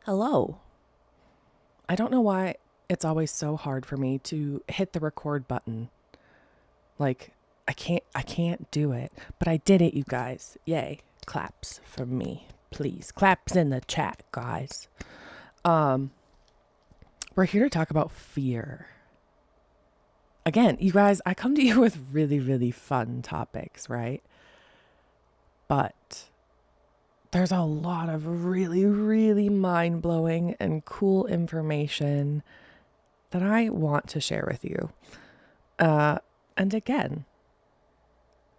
Hello. I don't know why it's always so hard for me to hit the record button. Like I can't do it. But I did it, you guys. Yay. Claps from me. Please. Claps in the chat, guys. Um we're here to talk about fear. Again, you guys, I come to you with really, really fun topics, right? But there's a lot of really, really mind blowing and cool information that I want to share with you. And again,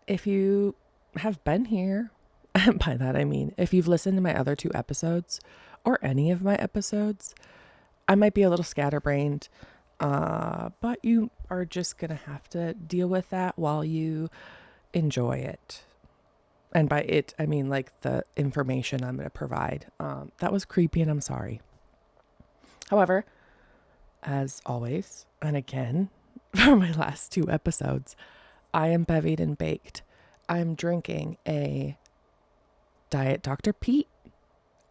if you have been here, and by that I mean if you've listened to my other two episodes or any of my episodes, I might be a little scatterbrained, but you are just going to have to deal with that while you enjoy it. And by it, I mean like the information I'm going to provide. That was creepy and I'm sorry. However, as always, and again, for my last two episodes, I am bevied and baked. I'm drinking a Diet Dr. Pete.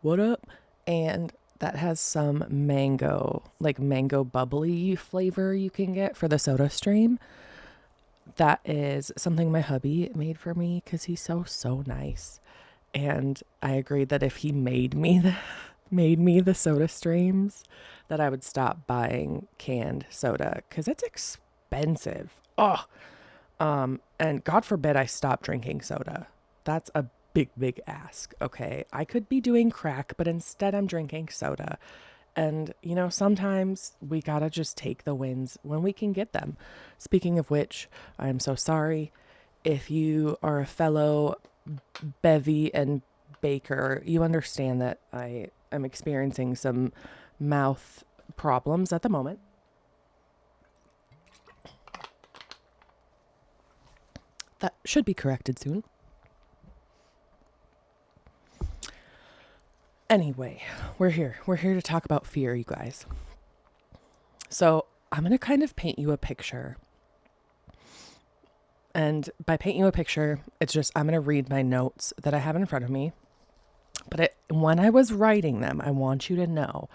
What up? And that has some mango, like mango bubbly flavor you can get for the soda stream. That is something my hubby made for me because he's so nice. And I agreed that if he made me the soda streams, that I would stop buying canned soda because it's expensive. Oh, and God forbid I stop drinking soda. That's a big ask. Okay. I could be doing crack, but instead I'm drinking soda. And, sometimes we gotta just take the wins when we can get them. Speaking of which, I'm so sorry if you are a fellow bevy and baker, you understand that I am experiencing some mouth problems at the moment. That should be corrected soon. Anyway, we're here. We're here to talk about fear, you guys. So I'm going to kind of paint you a picture. And by painting you a picture, it's just I'm going to read my notes that I have in front of me. But when I was writing them, I want you to know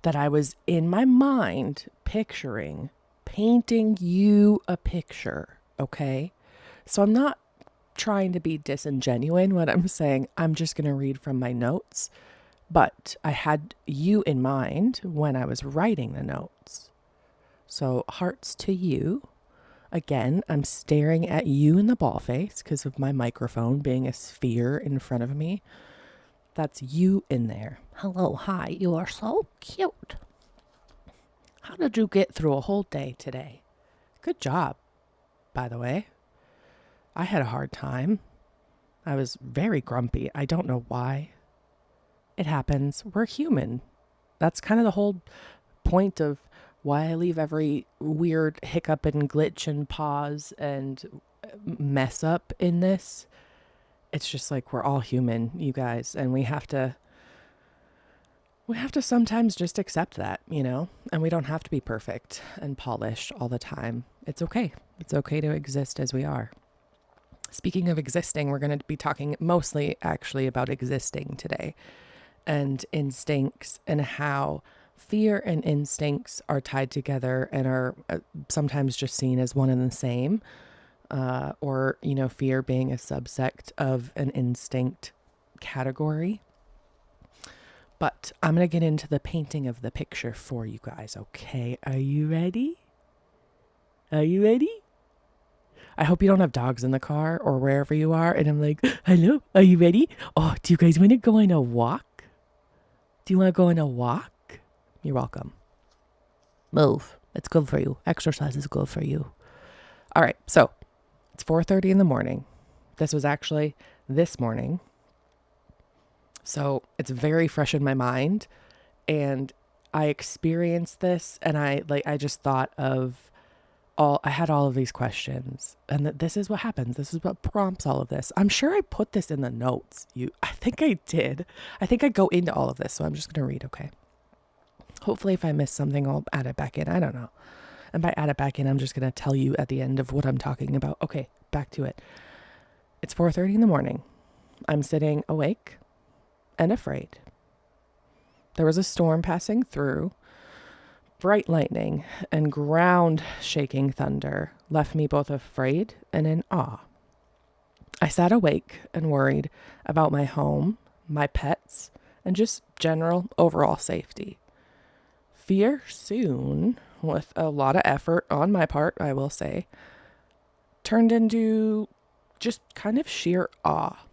that I was in my mind picturing, painting you a picture, okay? So I'm not trying to be disingenuous when I'm saying I'm just going to read from my notes. But I had you in mind when I was writing the notes. So hearts to you. Again, I'm staring at you in the ball face because of my microphone being a sphere in front of me. That's you in there. Hello, hi, you are so cute. How did you get through a whole day today? Good job, by the way. I had a hard time. I was very grumpy. I don't know why. It happens. We're human. That's kind of the whole point of why I leave every weird hiccup and glitch and pause and mess up in this. It's just like we're all human, you guys, and we have to sometimes just accept that, and we don't have to be perfect and polished all the time. It's okay. It's okay to exist as we are. Speaking of existing, we're going to be talking mostly actually about existing today and instincts and how fear and instincts are tied together and are sometimes just seen as one and the same, or, fear being a subsect of an instinct category. But I'm going to get into the painting of the picture for you guys, okay? Are you ready? Are you ready? I hope you don't have dogs in the car or wherever you are. And I'm like, hello, are you ready? Oh, do you guys want to go on a walk? Do you want to go on a walk? You're welcome. Move. It's good for you. Exercise is good for you. All right. So it's 4:30 in the morning. This was actually this morning. So it's very fresh in my mind. And I experienced this and I just thought of I had all of these questions and that this is what happens. This is what prompts all of this. I'm sure I put this in the notes. I think I did. I think I go into all of this. So I'm just going to read. Okay. Hopefully if I miss something, I'll add it back in. I don't know. And by add it back in, I'm just going to tell you at the end of what I'm talking about. Okay. Back to it. It's 4:30 in the morning. I'm sitting awake and afraid. There was a storm passing through. Bright lightning and ground shaking thunder left me both afraid and in awe. I sat awake and worried about my home, my pets, and just general overall safety. Fear soon, with a lot of effort on my part, I will say, turned into just kind of sheer awe.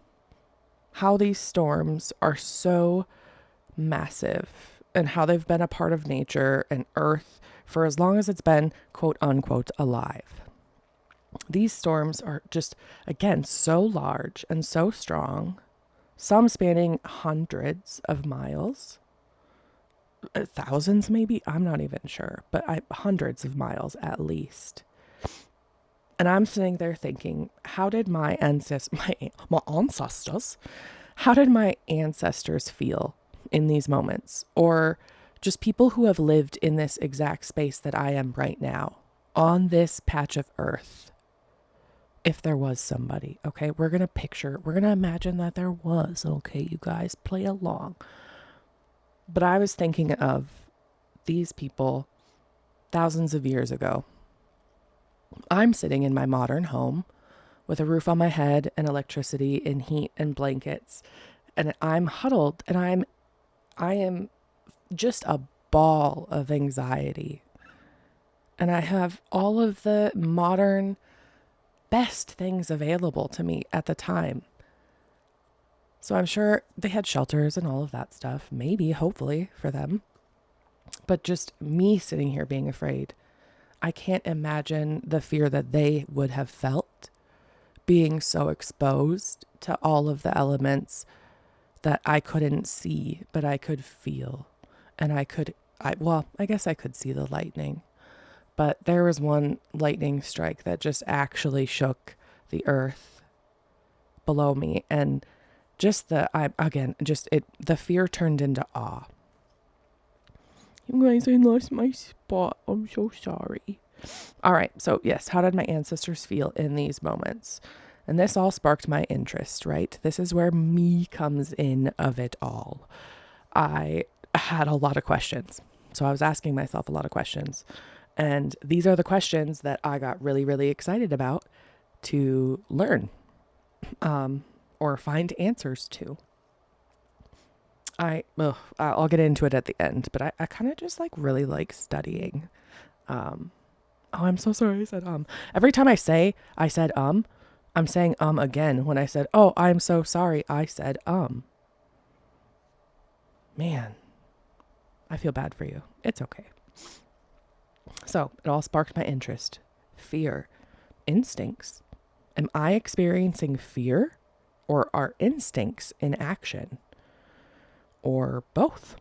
How these storms are so massive and how they've been a part of nature and earth for as long as it's been quote unquote alive. These storms are just, again, so large and so strong, some spanning hundreds of miles, thousands maybe, I'm not even sure, but hundreds of miles at least. And I'm sitting there thinking, how did my ancestors, how did my ancestors feel in these moments? Or just people who have lived in this exact space that I am right now, on this patch of earth. If there was somebody, okay, we're going to imagine that there was, okay, you guys play along. But I was thinking of these people thousands of years ago. I'm sitting in my modern home with a roof on my head and electricity and heat and blankets. And I'm huddled and I am just a ball of anxiety. And I have all of the modern best things available to me at the time. So I'm sure they had shelters and all of that stuff, maybe, hopefully for them. But just me sitting here being afraid, I can't imagine the fear that they would have felt being so exposed to all of the elements that I couldn't see, but I could feel. And I guess I could see the lightning. But there was one lightning strike that just actually shook the earth below me. And just the fear turned into awe. You guys, I lost my spot. I'm so sorry. All right. So yes, how did my ancestors feel in these moments? And this all sparked my interest, right? This is where me comes in of it all. I had a lot of questions. So I was asking myself a lot of questions. And these are the questions that I got really, really excited about to learn or find answers to. I'll get into it at the end, but I kind of just really like studying. I'm so sorry I said Every time I said I'm saying again when I said, oh, I'm so sorry I said Man, I feel bad for you. It's okay. So it all sparked my interest. Fear. Instincts. Am I experiencing fear or are instincts in action? Or both?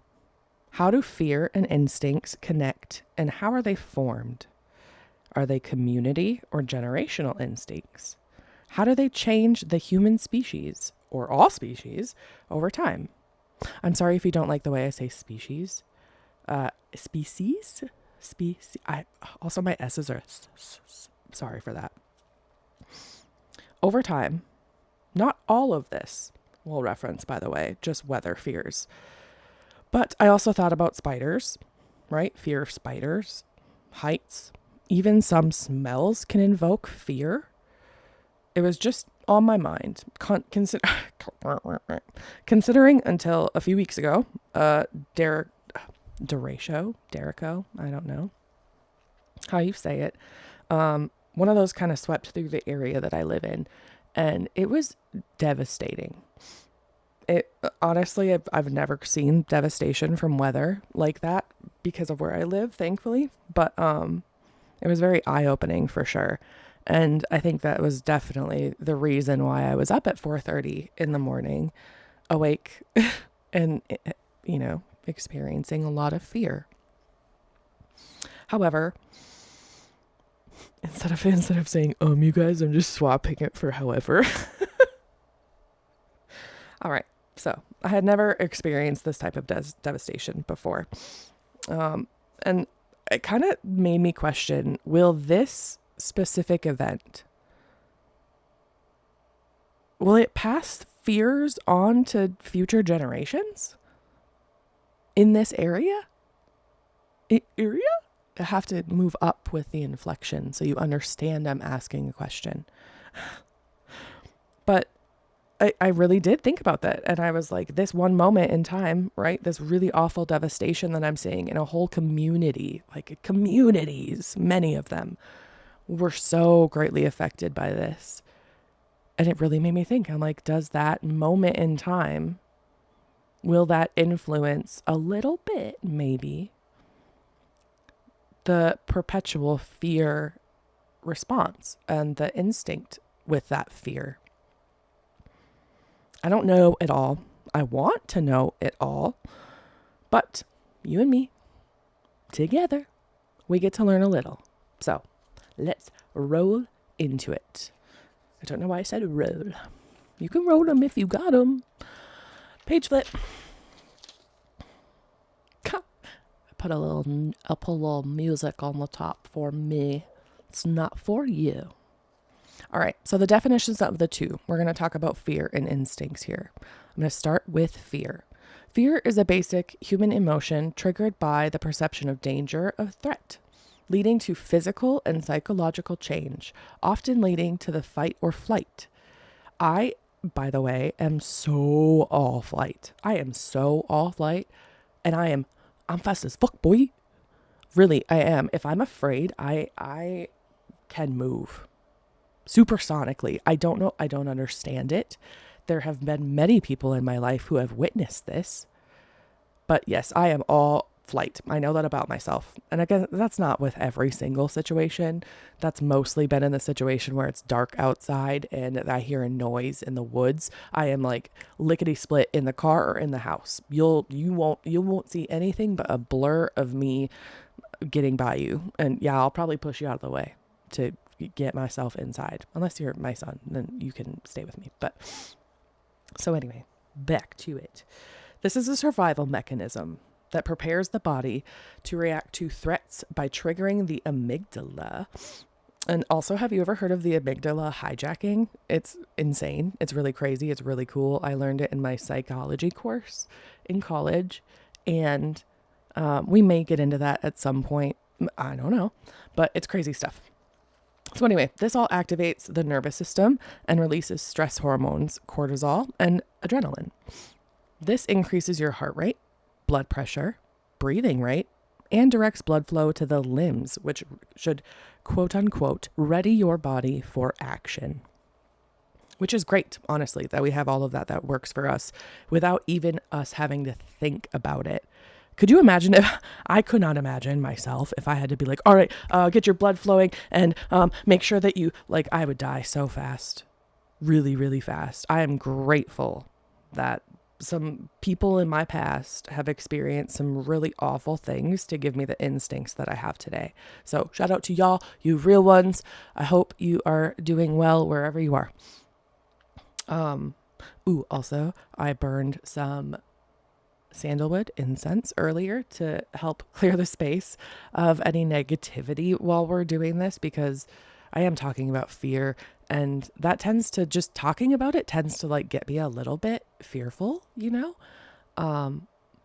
How do fear and instincts connect and how are they formed? Are they community or generational instincts? How do they change the human species or all species over time? I'm sorry if you don't like the way I say species. Species? Also my S's are sorry for that. Over time, not all of this will reference, by the way, just weather fears. But I also thought about spiders, right? Fear of spiders, heights, even some smells can invoke fear. It was just on my mind. Considering until a few weeks ago, Derico, I don't know how you say it. One of those kind of swept through the area that I live in, and it was devastating. It honestly, I've never seen devastation from weather like that because of where I live, thankfully. But it was very eye-opening for sure. And I think that was definitely the reason why I was up at 4:30 in the morning, awake and, experiencing a lot of fear. However, instead of saying, you guys, I'm just swapping it for however. All right. So I had never experienced this type of devastation before. And it kind of made me question, will this specific event, will it pass fears on to future generations? in this area, I have to move up with the inflection so you understand I'm asking a question. But I really did think about that. And I was like, this one moment in time, right? This really awful devastation that I'm seeing in a whole community, like communities, many of them were so greatly affected by this. And it really made me think, I'm like, does that moment in time, will that influence a little bit, maybe, the perpetual fear response and the instinct with that fear? I don't know it all. I want to know it all. But you and me, together, we get to learn a little. So let's roll into it. I don't know why I said roll. You can roll them if you got them. Page flip. I'll put a little music on the top for me. It's not for you. All right, so the definitions of the two. We're going to talk about fear and instincts here. I'm going to start with fear. Fear is a basic human emotion triggered by the perception of danger, of threat, leading to physical and psychological change, often leading to the fight or flight. I, by the way, am so all flight. I am so all flight, and I'm fast as fuck, boy. Really, I am. If I'm afraid, I can move supersonically. I don't know. I don't understand it. There have been many people in my life who have witnessed this. But yes, I am all flight. I know that about myself. And again, that's not with every single situation. That's mostly been in the situation where it's dark outside and I hear a noise in the woods. I am like lickety split in the car or in the house. You won't see anything but a blur of me getting by you. And yeah, I'll probably push you out of the way to get myself inside. Unless you're my son, then you can stay with me. But so anyway, back to it. This is a survival mechanism that prepares the body to react to threats by triggering the amygdala. And also, have you ever heard of the amygdala hijacking? It's insane. It's really crazy. It's really cool. I learned it in my psychology course in college. And we may get into that at some point. I don't know. But it's crazy stuff. So anyway, this all activates the nervous system and releases stress hormones, cortisol, and adrenaline. This increases your heart rate, blood pressure, breathing rate, and directs blood flow to the limbs, which should, quote unquote, ready your body for action. Which is great, honestly, that we have all of that works for us without even us having to think about it. Could you imagine if I could not imagine myself if I had to be like, all right, get your blood flowing and make sure that you, like, I would die so fast, really, really fast. I am grateful that some people in my past have experienced some really awful things to give me the instincts that I have today. So shout out to y'all, you real ones. I hope you are doing well wherever you are. Also, I burned some sandalwood incense earlier to help clear the space of any negativity while we're doing this, because I am talking about fear, and that tends to, just talking about it tends to like get me a little bit fearful, you know?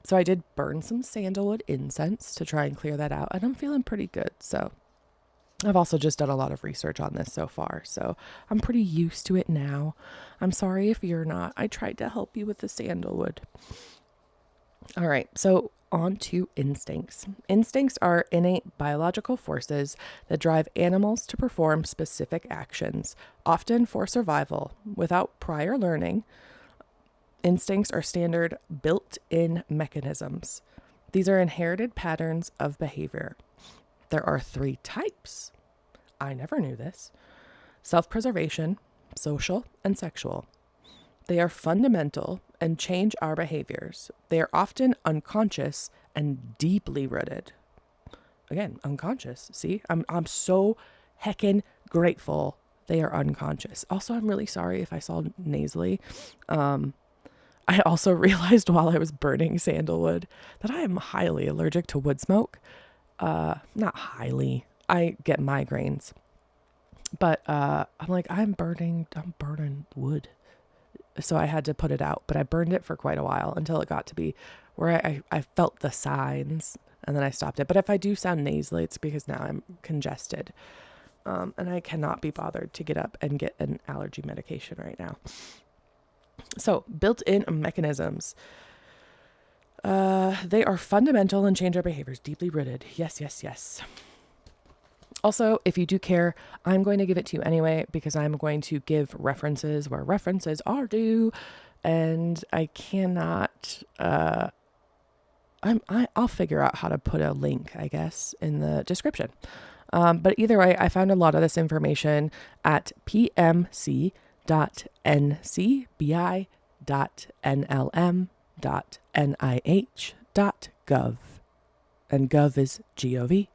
So I did burn some sandalwood incense to try and clear that out, and I'm feeling pretty good. So I've also just done a lot of research on this so far, so I'm pretty used to it now. I'm sorry if you're not. I tried to help you with the sandalwood. All right, so on to instincts. Instincts are innate biological forces that drive animals to perform specific actions, often for survival, without prior learning. Instincts are standard built-in mechanisms. These are inherited patterns of behavior. There are 3 types. I never knew this. Self-preservation, social, and sexual. They are fundamental and change our behaviors. They are often unconscious and deeply rooted. Again, unconscious. See, I'm so heckin' grateful they are unconscious. Also, I'm really sorry if I sound nasally. I also realized while I was burning sandalwood that I am highly allergic to wood smoke. Not highly. I get migraines. But I'm like, I'm burning wood. So I had to put it out, but I burned it for quite a while until it got to be where I felt the signs and then I stopped it. But if I do sound nasally, it's because now I'm congested. And I cannot be bothered to get up and get an allergy medication right now. So built-in mechanisms. They are fundamental and change our behaviors, deeply rooted. Yes, yes, yes. Also, if you do care, I'm going to give it to you anyway, because I'm going to give references where references are due, and I cannot, I'll figure out how to put a link, I guess, in the description. But either way, I found a lot of this information at pmc.nc.nlm.nih.gov. And gov is G-O-V.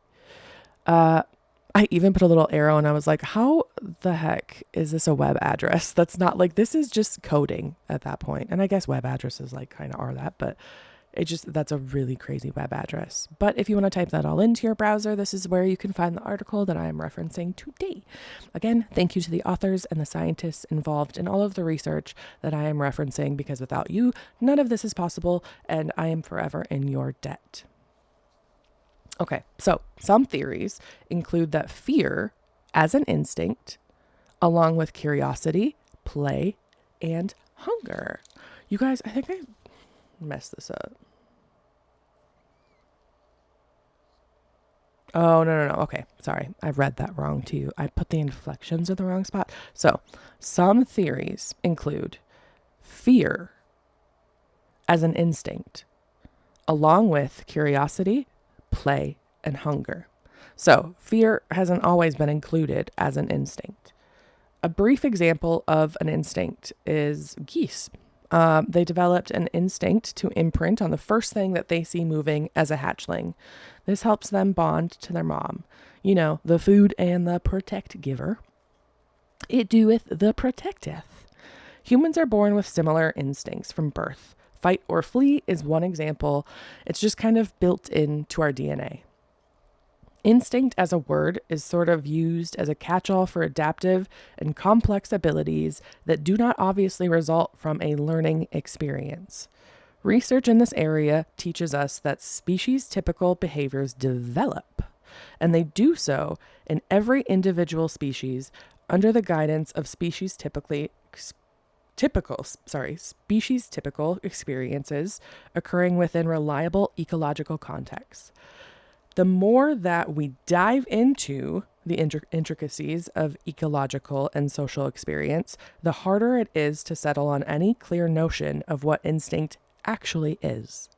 I even put a little arrow and I was like, how the heck is this a web address? That's not like, this is just coding at that point. And I guess web addresses like kind of are that, but that's a really crazy web address. But if you want to type that all into your browser, this is where you can find the article that I am referencing today. Again, thank you to the authors and the scientists involved in all of the research that I am referencing, because without you, none of this is possible, and I am forever in your debt. Okay, so some theories include that fear as an instinct, along with curiosity, play, and hunger. You guys, I think I messed this up. Oh, no. Okay, sorry. I read that wrong too. I put the inflections in the wrong spot. So some theories include fear as an instinct, along with curiosity, play, and hunger. So fear hasn't always been included as an instinct. A brief example of an instinct is geese. They developed an instinct to imprint on the first thing that they see moving as a hatchling. This helps them bond to their mom. You know, the food and the protect giver. It doeth the protecteth. Humans are born with similar instincts from birth. Fight or flee is one example. It's just kind of built into our DNA. Instinct as a word is sort of used as a catch-all for adaptive and complex abilities that do not obviously result from a learning experience. Research in this area teaches us that species-typical behaviors develop, and they do so in every individual species under the guidance of species-typical experiences occurring within reliable ecological contexts. The more that we dive into the intricacies of ecological and social experience, the harder it is to settle on any clear notion of what instinct actually is.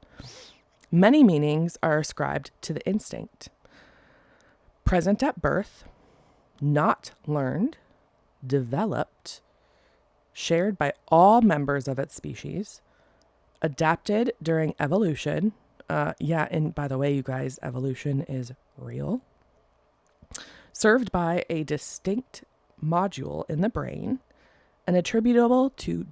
Many meanings are ascribed to the instinct. Present at birth, not learned, developed, shared by all members of its species, adapted during evolution. And by the way, you guys, evolution is real. Served by a distinct module in the brain and attributable to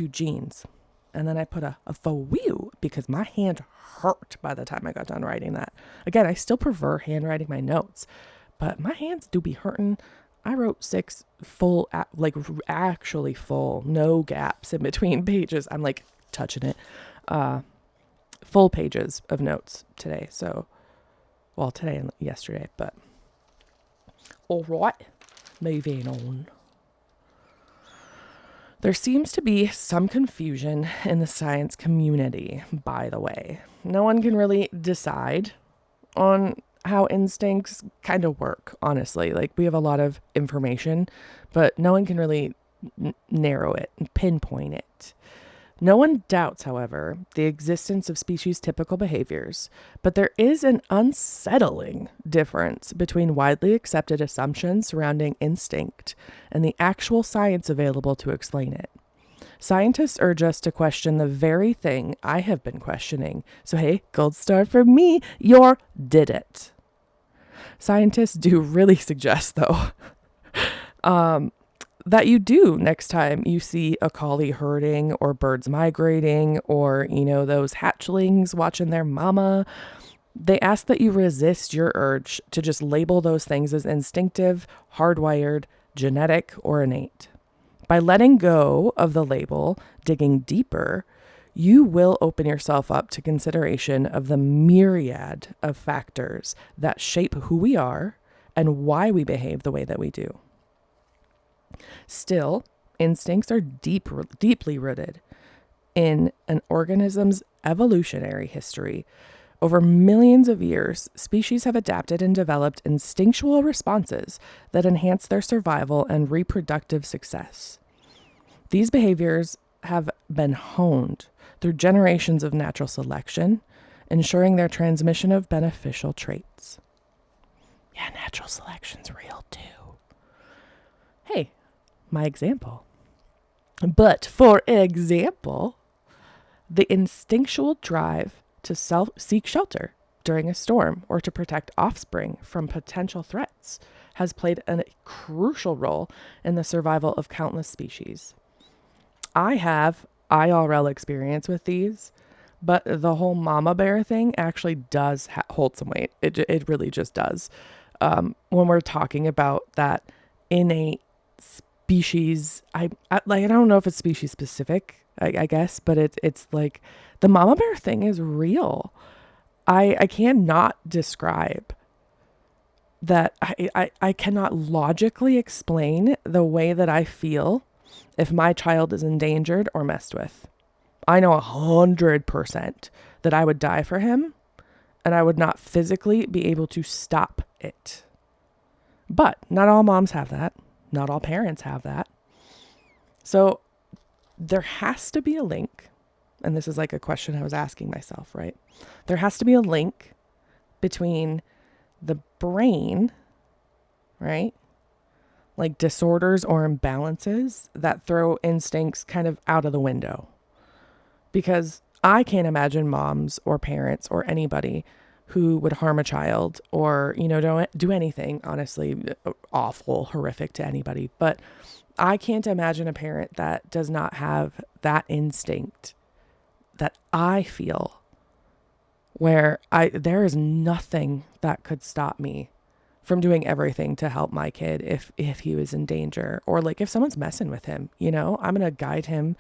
genes. And then I put a for you because my hand hurt by the time I got done writing that. Again, I still prefer handwriting my notes, but my hands do be hurting. I wrote 6 full, actually full, no gaps in between pages. I'm like touching it. Full pages of notes today. So, well, today and yesterday, but all right, moving on. There seems to be some confusion in the science community, by the way. No one can really decide on how instincts kind of work, honestly. Like, we have a lot of information, but no one can really narrow it and pinpoint it. No one doubts, however, the existence of species-typical behaviors, but there is an unsettling difference between widely accepted assumptions surrounding instinct and the actual science available to explain it. Scientists urge us to question the very thing I have been questioning. So hey, gold star for me, did it. Scientists do really suggest, though, that you do next time you see a collie herding or birds migrating or, those hatchlings watching their mama. They ask that you resist your urge to just label those things as instinctive, hardwired, genetic, or innate. By letting go of the label, digging deeper, you will open yourself up to consideration of the myriad of factors that shape who we are and why we behave the way that we do. Still, instincts are deeply rooted in an organism's evolutionary history. Over millions of years, species have adapted and developed instinctual responses that enhance their survival and reproductive success. These behaviors have been honed through generations of natural selection, ensuring their transmission of beneficial traits. Yeah, natural selection's real too. Hey, my example. But for example, the instinctual drive to seek shelter during a storm or to protect offspring from potential threats has played a crucial role in the survival of countless species. I have IRL experience with these, but the whole mama bear thing actually does hold some weight. It really just does. When we're talking about that innate species, I don't know if it's species specific, I guess, but it's like the mama bear thing is real. I cannot describe that. I cannot logically explain the way that I feel if my child is endangered or messed with. I know 100% that I would die for him and I would not physically be able to stop it. But not all moms have that. Not all parents have that. So there has to be a link. And this is like a question I was asking myself, right? There has to be a link between the brain, right? Like disorders or imbalances that throw instincts kind of out of the window. Because I can't imagine moms or parents or anybody who would harm a child or, don't do anything, honestly, awful, horrific to anybody. But I can't imagine a parent that does not have that instinct that I feel, where there is nothing that could stop me from doing everything to help my kid if he was in danger, or like if someone's messing with him, I'm going to guide him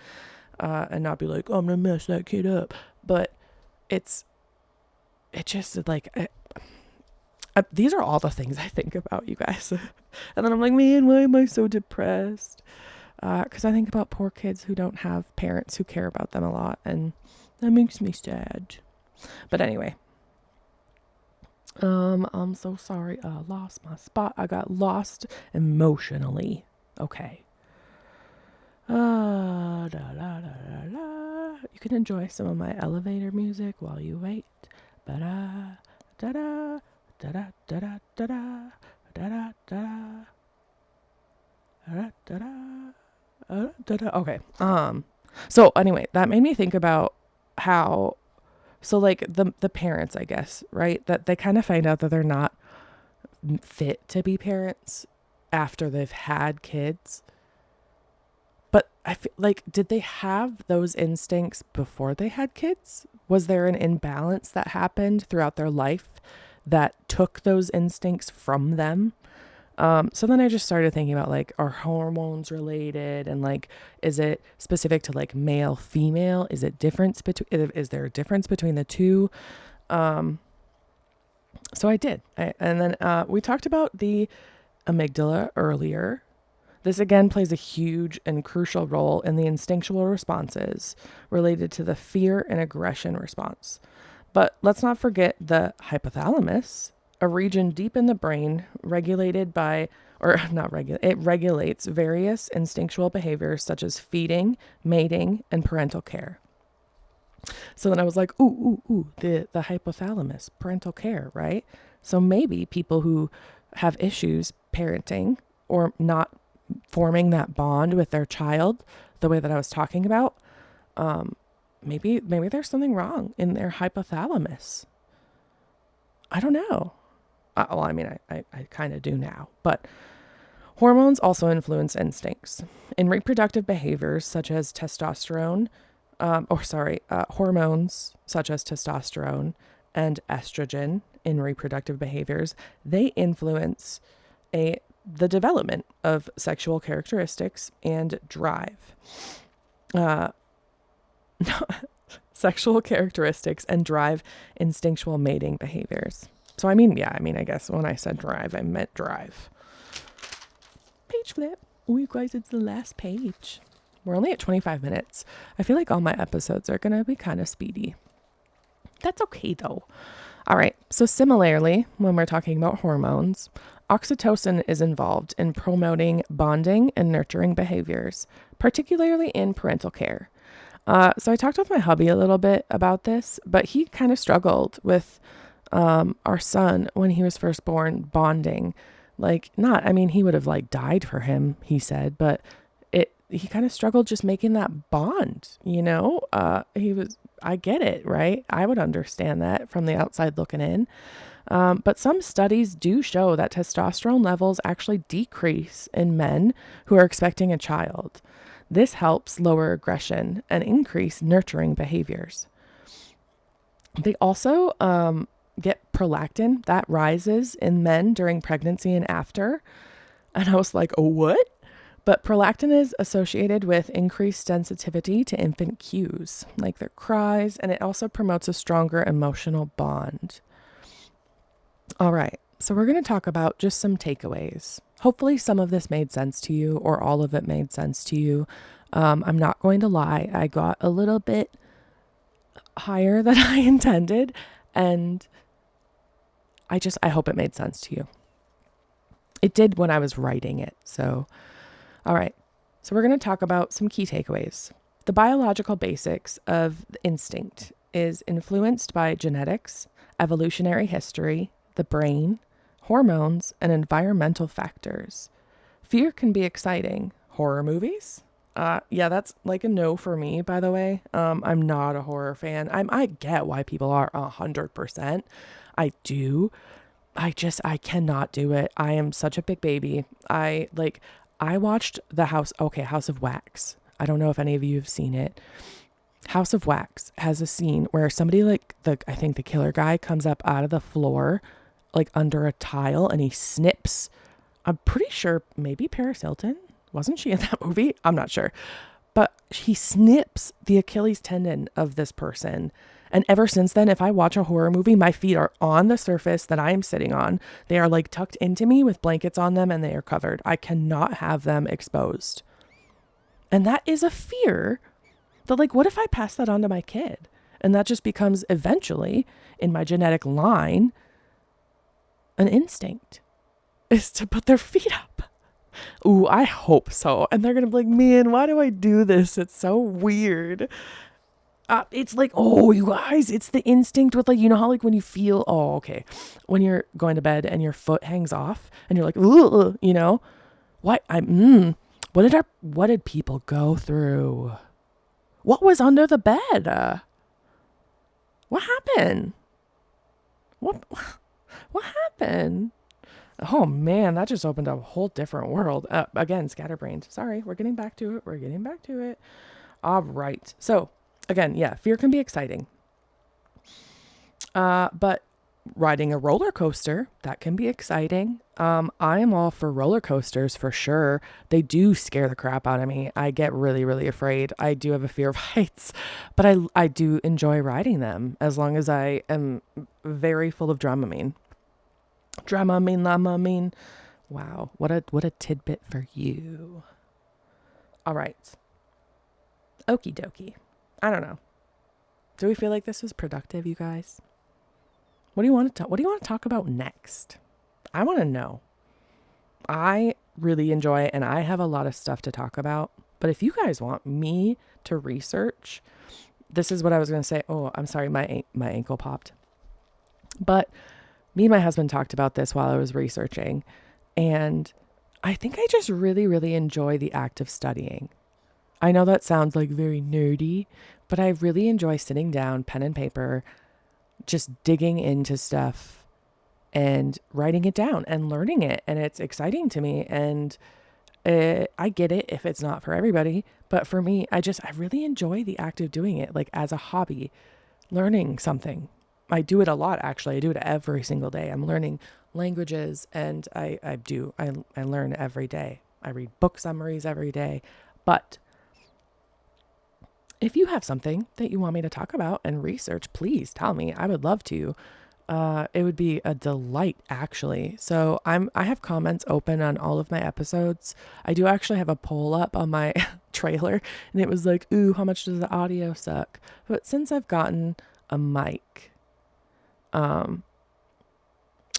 and not be like, oh, I'm going to mess that kid up. But it just like, these are all the things I think about, you guys. And then I'm like, man, why am I so depressed? Because I think about poor kids who don't have parents who care about them a lot. And that makes me sad. But anyway, I'm so sorry. I lost my spot. I got lost emotionally. Okay. Da, da, da, da, da. You can enjoy some of my elevator music while you wait. Ba-da, da-da, da-da, da-da, da-da, da-da, da-da, da-da, da-da. Okay. So anyway, that made me think about how, so like the parents, I guess, right? That they kind of find out that they're not fit to be parents after they've had kids. But I feel like, did they have those instincts before they had kids? Was there an imbalance that happened throughout their life that took those instincts from them? So then I just started thinking about like, are hormones related, and like, is it specific to like male, female? Is there a difference between the two? So I did. And then we talked about the amygdala earlier. This again plays a huge and crucial role in the instinctual responses related to the fear and aggression response. But let's not forget the hypothalamus, a region deep in the brain it regulates various instinctual behaviors such as feeding, mating, and parental care. So then I was like, the hypothalamus, parental care, right? So maybe people who have issues parenting or not forming that bond with their child the way that I was talking about, maybe there's something wrong in their hypothalamus. I don't know. I kind of do now, but hormones also influence instincts. In reproductive behaviors such as testosterone, hormones such as testosterone and estrogen in reproductive behaviors, they influence the development of sexual characteristics and drive. sexual characteristics, and drive instinctual mating behaviors. So, I mean, I guess when I said drive, I meant drive. Page flip. Oh, you guys, it's the last page. We're only at 25 minutes. I feel like all my episodes are going to be kind of speedy. That's okay, though. All right. So similarly, when we're talking about hormones, oxytocin is involved in promoting bonding and nurturing behaviors, particularly in parental care. So I talked with my hubby a little bit about this, but he kind of struggled with our son when he was first born, bonding. He would have like died for him, he said, but he kind of struggled just making that bond, I get it, right? I would understand that from the outside looking in. But some studies do show that testosterone levels actually decrease in men who are expecting a child. This helps lower aggression and increase nurturing behaviors. They also get prolactin that rises in men during pregnancy and after. And I was like, oh, what? But prolactin is associated with increased sensitivity to infant cues, like their cries, and it also promotes a stronger emotional bond. All right, so we're going to talk about just some takeaways. Hopefully some of this made sense to you, or all of it made sense to you. I'm not going to lie, I got a little bit higher than I intended, and I hope it made sense to you. It did when I was writing it, so... All right, so we're going to talk about some key takeaways. The biological basics of the instinct is influenced by genetics, evolutionary history, the brain, hormones, and environmental factors. Fear can be exciting. Horror movies? That's like a no for me, by the way. I'm not a horror fan. I get why people are 100%. I do. I cannot do it. I am such a big baby. I watched House of Wax. I don't know if any of you have seen it. House of Wax has a scene where somebody I think the killer guy comes up out of the floor, like under a tile, and he snips. I'm pretty sure maybe Paris Hilton. Wasn't she in that movie? I'm not sure. But he snips the Achilles tendon of this person. And ever since then, if I watch a horror movie, my feet are on the surface that I am sitting on. They are like tucked into me with blankets on them and they are covered. I cannot have them exposed. And that is a fear that what if I pass that on to my kid? And that just becomes eventually in my genetic line, an instinct is to put their feet up. Ooh, I hope so. And they're going to be like, man, why do I do this? It's so weird. It's like, oh, you guys, it's the instinct with how when you feel, when you're going to bed and your foot hangs off and you're like, ugh, what did people go through? What was under the bed? What happened? What happened? Oh man, that just opened a whole different world. Again, scatterbrained. Sorry, we're getting back to it. All right. So, again, fear can be exciting. But riding a roller coaster, that can be exciting. I am all for roller coasters for sure. They do scare the crap out of me. I get really, really afraid. I do have a fear of heights, but I do enjoy riding them as long as I am very full of Dramamine. Dramamine. Wow. What a tidbit for you. All right. Okie dokie. I don't know. Do we feel like this was productive, you guys? What do you want to talk about next? I want to know. I really enjoy it and I have a lot of stuff to talk about. But if you guys want me to research, this is what I was going to say. Oh, I'm sorry. My ankle popped. But me and my husband talked about this while I was researching. And I think I just really, really enjoy the act of studying. I know that sounds very nerdy, but I really enjoy sitting down, pen and paper, just digging into stuff and writing it down and learning it. And it's exciting to me. And I get it if it's not for everybody, but for me, I really enjoy the act of doing it, as a hobby, learning something. I do it a lot, actually. I do it every single day. I'm learning languages and I learn every day. I read book summaries every day, but if you have something that you want me to talk about and research, please tell me. I would love to. It would be a delight, actually. So I have comments open on all of my episodes. I do actually have a poll up on my trailer, and it was like, ooh, how much does the audio suck? But since I've gotten a mic,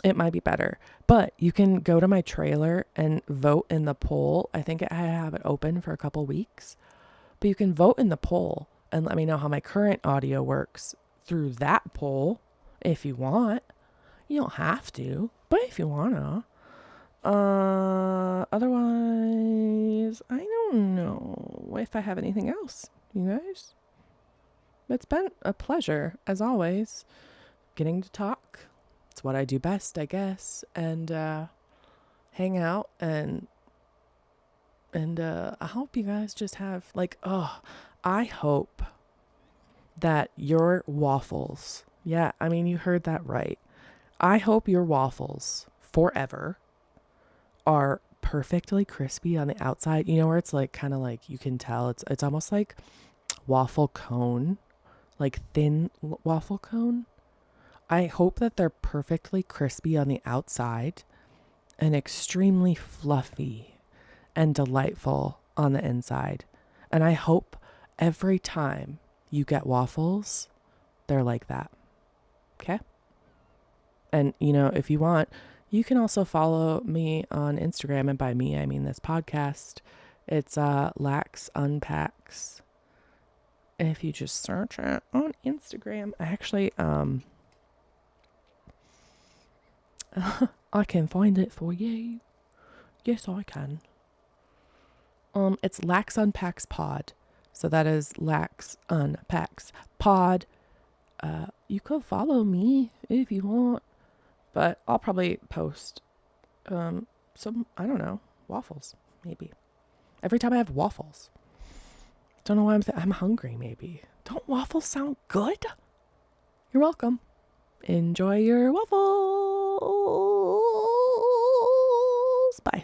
it might be better. But you can go to my trailer and vote in the poll. I think I have it open for a couple weeks. But you can vote in the poll and let me know how my current audio works through that poll if you want. You don't have to, but if you wanna. Otherwise, I don't know if I have anything else, you guys. It's been a pleasure, as always, getting to talk. It's what I do best, I guess, and hang out and I hope you guys just have I hope that your waffles, yeah, I mean, you heard that right. I hope your waffles forever are perfectly crispy on the outside. You know, where it's like kind of like you can tell it's almost like waffle cone, like thin waffle cone. I hope that they're perfectly crispy on the outside and extremely fluffy and delightful on the inside. And I hope every time you get waffles, they're like that. Okay? And, you know, if you want, you can also follow me on Instagram. And by me, I mean this podcast. It's Lax Unpacks. And if you just search it on Instagram, I actually, I can find it for you. Yes, I can. It's Lax Unpacks Pod. So that is Lax Unpacks Pod. You could follow me if you want, but I'll probably post some, I don't know, waffles maybe every time I have waffles. Don't know why I'm hungry. Maybe don't waffles sound good? You're welcome. Enjoy your waffles.